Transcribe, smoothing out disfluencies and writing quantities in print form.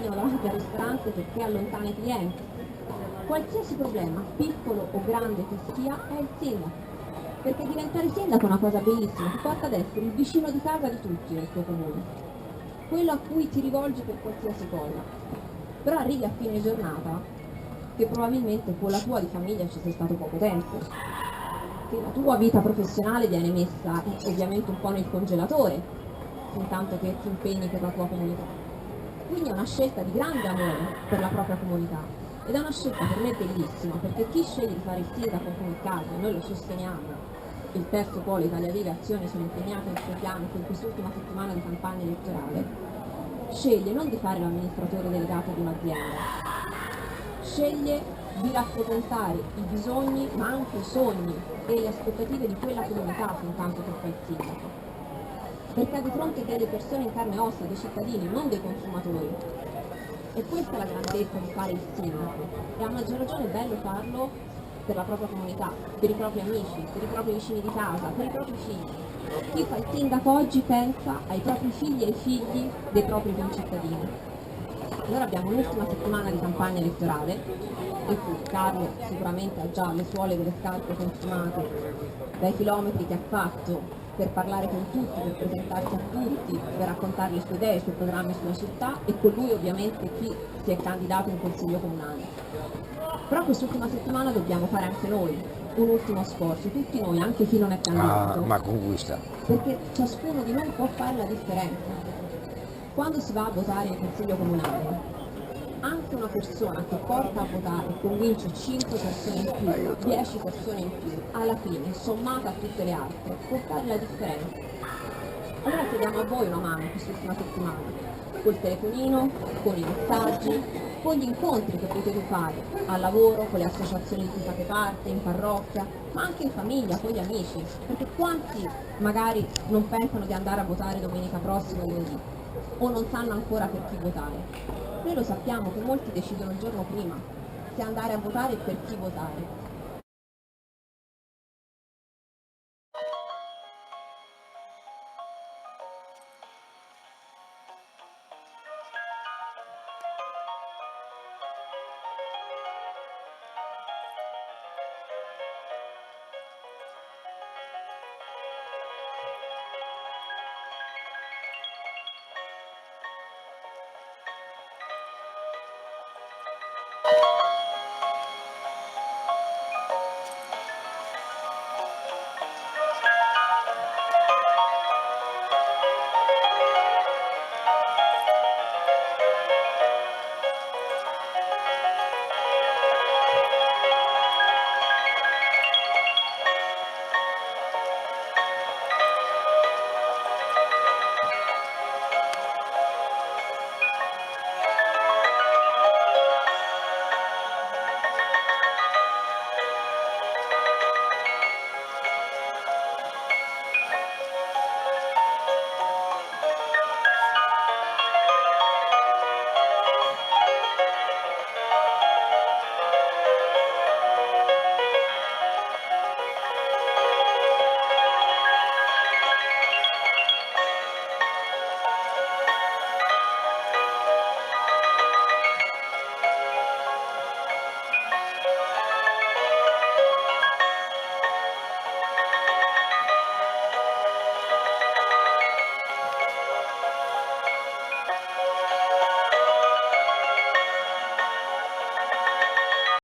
davanti al ristorante perché allontana i clienti. Qualsiasi problema, piccolo o grande che sia, è il sindaco. Perché diventare sindaco è una cosa bellissima, ti porta ad essere il vicino di casa di tutti nel tuo comune, quello a cui ti rivolgi per qualsiasi cosa. Però arrivi a fine giornata che probabilmente con la tua di famiglia ci sei stato poco tempo, che la tua vita professionale viene messa ovviamente un po' nel congelatore, intanto che ti impegni per la tua comunità. Quindi è una scelta di grande amore per la propria comunità ed è una scelta per me bellissima, perché chi sceglie di fare il sindaco come Carlo, noi lo sosteniamo, il terzo polo Italia Viva e Azione sono impegnate nel suo piano che in quest'ultima settimana di campagna elettorale sceglie non di fare l'amministratore delegato di un'azienda, sceglie di rappresentare i bisogni ma anche i sogni e le aspettative di quella comunità fin tanto che fa il sindaco, perché ha di fronte delle persone in carne e ossa, dei cittadini, non dei consumatori. E questa è la grandezza di fare il sindaco, e a maggior ragione è bello farlo per la propria comunità, per i propri amici, per i propri vicini di casa, per i propri figli. Chi fa il sindaco oggi pensa ai propri figli e ai figli dei propri concittadini. Allora abbiamo l'ultima settimana di campagna elettorale, e qui Carlo sicuramente ha già le suole delle scarpe consumate dai chilometri che ha fatto per parlare con tutti, per presentarsi a tutti, per raccontare le sue idee, i suoi programmi sulla città, e con lui ovviamente chi si è candidato in consiglio comunale. Però quest'ultima settimana dobbiamo fare anche noi un ultimo sforzo, tutti noi, anche chi non è candidato, ma conquista. perché ciascuno di noi può fare la differenza. Quando si va a votare in consiglio comunale, anche una persona che porta a votare e convince 5 persone in più, 10 persone in più, alla fine, sommata a tutte le altre, può fare la differenza. Allora chiediamo a voi una mano quest'ultima settimana, col telefonino, con i messaggi, con gli incontri che potete fare al lavoro, con le associazioni di cui fate parte, in parrocchia, ma anche in famiglia, con gli amici, perché quanti magari non pensano di andare a votare domenica prossima lunedì, o non sanno ancora per chi votare. Noi lo sappiamo che molti decidono il giorno prima se andare a votare e per chi votare.